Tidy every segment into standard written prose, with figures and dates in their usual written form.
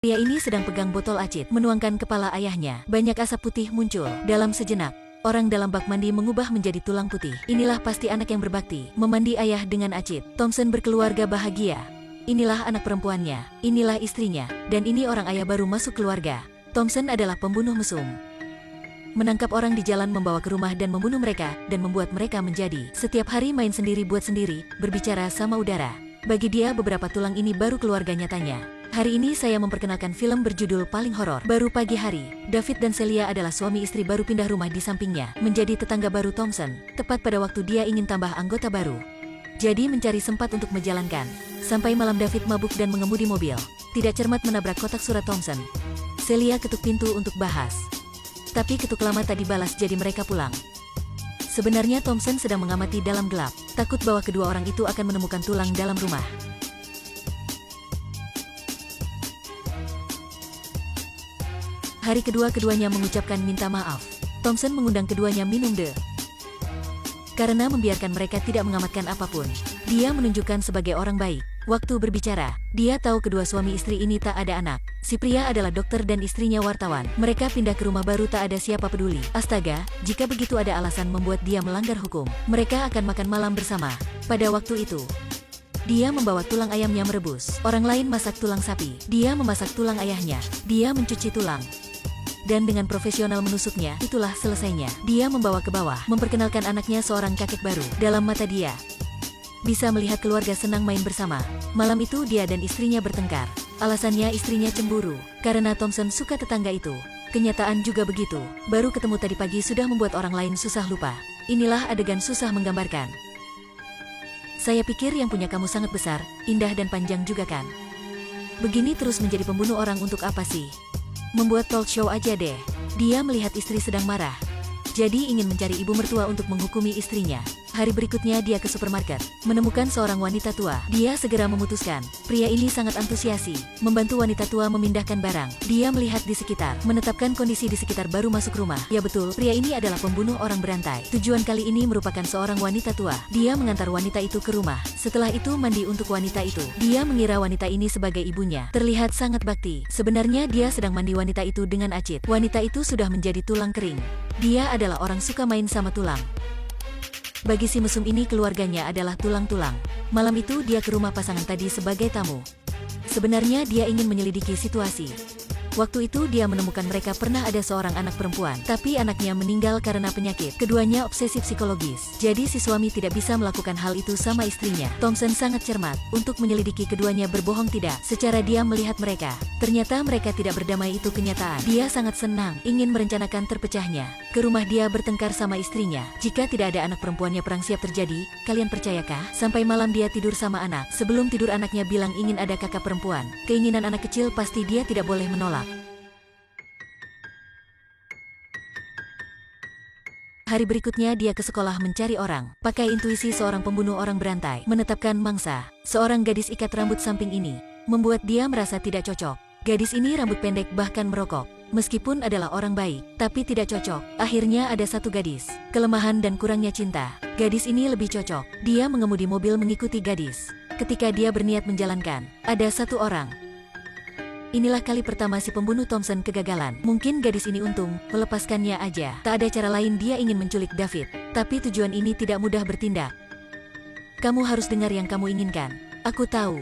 Pria ini sedang pegang botol acid, menuangkan kepala ayahnya. Banyak asap putih muncul. Dalam sejenak, orang dalam bak mandi mengubah menjadi tulang putih. Inilah pasti anak yang berbakti, memandi ayah dengan acid. Thompson berkeluarga bahagia. Inilah anak perempuannya, inilah istrinya, dan ini orang ayah baru masuk keluarga. Thompson adalah pembunuh mesum. Menangkap orang di jalan, membawa ke rumah dan membunuh mereka, dan membuat mereka menjadi. Setiap hari main sendiri buat sendiri, berbicara sama udara. Bagi dia beberapa tulang ini baru keluarga nyatanya. Hari ini saya memperkenalkan film berjudul Paling Horor. Baru pagi hari, David dan Celia adalah suami istri baru pindah rumah di sampingnya, menjadi tetangga baru Thompson, tepat pada waktu dia ingin tambah anggota baru. Jadi mencari sempat untuk menjalankan. Sampai malam David mabuk dan mengemudi mobil. Tidak cermat menabrak kotak surat Thompson. Celia ketuk pintu untuk bahas. Tapi ketuk lama tak dibalas, jadi mereka pulang. Sebenarnya Thompson sedang mengamati dalam gelap, takut bahwa kedua orang itu akan menemukan tulang dalam rumah. Hari kedua keduanya mengucapkan minta maaf. Thompson mengundang keduanya minum karena membiarkan mereka tidak mengamatkan apapun. Dia menunjukkan sebagai orang baik. Waktu berbicara, dia tahu kedua suami istri ini tak ada anak. Si pria adalah dokter dan istrinya wartawan. Mereka pindah ke rumah baru, tak ada siapa peduli. Astaga, jika begitu ada alasan membuat dia melanggar hukum. Mereka akan makan malam bersama. Pada waktu itu, dia membawa tulang ayamnya merebus. Orang lain masak tulang sapi. Dia memasak tulang ayahnya. Dia mencuci tulang. Dan dengan profesional menusuknya, itulah selesainya. Dia membawa ke bawah, memperkenalkan anaknya seorang kakek baru. Dalam mata dia, bisa melihat keluarga senang main bersama. Malam itu dia dan istrinya bertengkar. Alasannya istrinya cemburu, karena Thompson suka tetangga itu. Kenyataan juga begitu. Baru ketemu tadi pagi sudah membuat orang lain susah lupa. Inilah adegan susah menggambarkan. Saya pikir yang punya kamu sangat besar, indah dan panjang juga kan? Begini terus menjadi pembunuh orang untuk apa sih? Membuat talk show aja deh. Dia melihat istri sedang marah, jadi ingin mencari ibu mertua untuk menghukumi istrinya. Hari berikutnya dia ke supermarket, menemukan seorang wanita tua. Dia segera memutuskan, pria ini sangat antusiasi, membantu wanita tua memindahkan barang. Dia melihat di sekitar, menetapkan kondisi di sekitar baru masuk rumah. Ya betul, pria ini adalah pembunuh orang berantai. Tujuan kali ini merupakan seorang wanita tua. Dia mengantar wanita itu ke rumah. Setelah itu mandi untuk wanita itu. Dia mengira wanita ini sebagai ibunya. Terlihat sangat bakti. Sebenarnya dia sedang mandi wanita itu dengan acid. Wanita itu sudah menjadi tulang kering. Dia adalah orang suka main sama tulang. Bagi si mesum ini keluarganya adalah tulang-tulang. Malam itu dia ke rumah pasangan tadi sebagai tamu. Sebenarnya dia ingin menyelidiki situasi. Waktu itu dia menemukan mereka pernah ada seorang anak perempuan, tapi anaknya meninggal karena penyakit. Keduanya obsesif psikologis, jadi si suami tidak bisa melakukan hal itu sama istrinya. Thompson sangat cermat untuk menyelidiki keduanya berbohong tidak. Secara diam melihat mereka, ternyata mereka tidak berdamai, itu kenyataan. Dia sangat senang, ingin merencanakan terpecahnya. Ke rumah dia bertengkar sama istrinya. Jika tidak ada anak perempuannya, perang siap terjadi. Kalian percayakah? Sampai malam dia tidur sama anak. Sebelum tidur anaknya bilang ingin ada kakak perempuan. Keinginan anak kecil pasti dia tidak boleh menolak. Hari berikutnya dia ke sekolah mencari orang. Pakai intuisi seorang pembunuh orang berantai, menetapkan mangsa. Seorang gadis ikat rambut samping ini membuat dia merasa tidak cocok. Gadis ini rambut pendek bahkan merokok. Meskipun adalah orang baik, tapi tidak cocok. Akhirnya ada satu gadis, kelemahan dan kurangnya cinta. Gadis ini lebih cocok. Dia mengemudi mobil mengikuti gadis. Ketika dia berniat menjalankan, ada satu orang. Inilah kali pertama si pembunuh Thompson kegagalan. Mungkin gadis ini untung, melepaskannya aja. Tak ada cara lain, dia ingin menculik David. Tapi tujuan ini tidak mudah bertindak. Kamu harus dengar yang kamu inginkan. Aku tahu.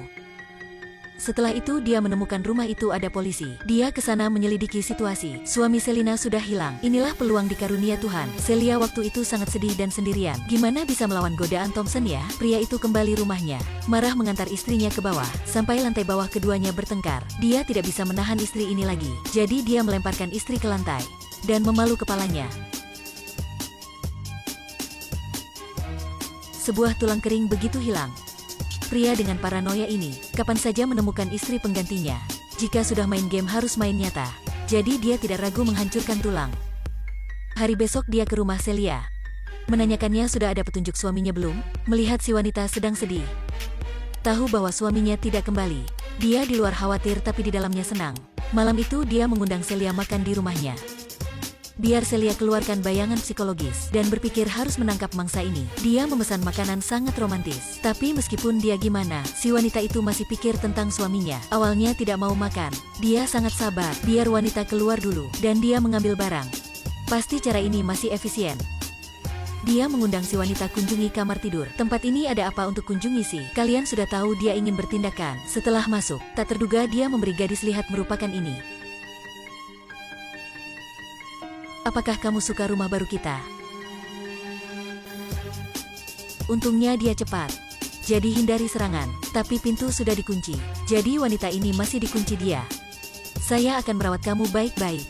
Setelah itu dia menemukan rumah itu ada polisi. Dia ke sana menyelidiki situasi. Suami Selina sudah hilang. Inilah peluang dikarunia Tuhan. Celia waktu itu sangat sedih dan sendirian. Gimana bisa melawan godaan Thompson ya? Pria itu kembali rumahnya, marah mengantar istrinya ke bawah. Sampai lantai bawah keduanya bertengkar. Dia tidak bisa menahan istri ini lagi. Jadi dia melemparkan istri ke lantai dan memalu kepalanya. Sebuah tulang kering begitu hilang. Pria dengan paranoia ini, kapan saja menemukan istri penggantinya. Jika sudah main game harus main nyata. Jadi dia tidak ragu menghancurkan tulang. Hari besok dia ke rumah Celia. Menanyakannya sudah ada petunjuk suaminya belum. Melihat si wanita sedang sedih, tahu bahwa suaminya tidak kembali. Dia di luar khawatir tapi di dalamnya senang. Malam itu dia mengundang Celia makan di rumahnya. Biar Celia keluarkan bayangan psikologis dan berpikir harus menangkap mangsa ini. Dia memesan makanan sangat romantis. Tapi meskipun dia gimana, si wanita itu masih pikir tentang suaminya. Awalnya tidak mau makan. Dia sangat sabar, biar wanita keluar dulu, dan dia mengambil barang. Pasti cara ini masih efisien. Dia mengundang si wanita kunjungi kamar tidur. Tempat ini ada apa untuk kunjungi sih? Kalian sudah tahu dia ingin bertindakan. Setelah masuk, tak terduga dia memberi gadis lihat merupakan ini. Apakah kamu suka rumah baru kita? Untungnya dia cepat. Jadi hindari serangan. Tapi pintu sudah dikunci. Jadi wanita ini masih dikunci dia. Saya akan merawat kamu baik-baik.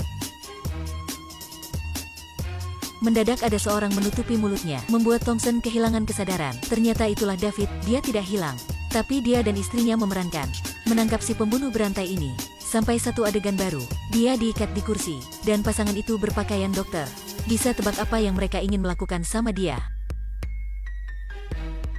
Mendadak ada seorang menutupi mulutnya, membuat Thompson kehilangan kesadaran. Ternyata itulah David, dia tidak hilang. Tapi dia dan istrinya memerankan menangkap si pembunuh berantai ini. Sampai satu adegan baru, dia diikat di kursi, dan pasangan itu berpakaian dokter. Bisa tebak apa yang mereka ingin melakukan sama dia?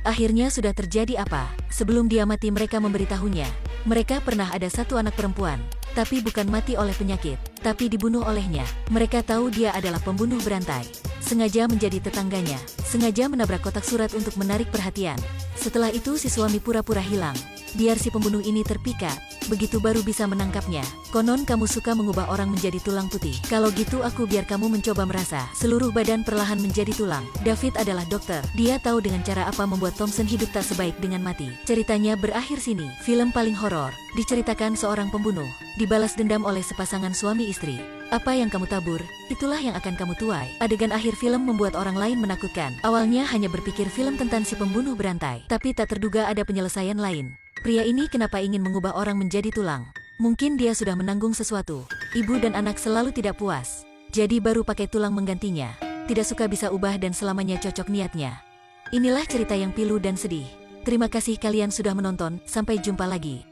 Akhirnya sudah terjadi apa? Sebelum dia mati mereka memberitahunya. Mereka pernah ada satu anak perempuan, tapi bukan mati oleh penyakit, tapi dibunuh olehnya. Mereka tahu dia adalah pembunuh berantai. Sengaja menjadi tetangganya, sengaja menabrak kotak surat untuk menarik perhatian. Setelah itu si suami pura-pura hilang, biar si pembunuh ini terpikat. Begitu baru bisa menangkapnya. Konon kamu suka mengubah orang menjadi tulang putih. Kalau gitu aku biar kamu mencoba merasa seluruh badan perlahan menjadi tulang. David adalah dokter. Dia tahu dengan cara apa membuat Thompson hidup tak sebaik dengan mati. Ceritanya berakhir sini. Film paling horor. Diceritakan seorang pembunuh dibalas dendam oleh sepasangan suami istri. Apa yang kamu tabur, itulah yang akan kamu tuai. Adegan akhir film membuat orang lain menakutkan. Awalnya hanya berpikir film tentang si pembunuh berantai, tapi tak terduga ada penyelesaian lain. Pria ini kenapa ingin mengubah orang menjadi tulang? Mungkin dia sudah menanggung sesuatu. Ibu dan anak selalu tidak puas. Jadi baru pakai tulang menggantinya. Tidak suka bisa ubah dan selamanya cocok niatnya. Inilah cerita yang pilu dan sedih. Terima kasih kalian sudah menonton, sampai jumpa lagi.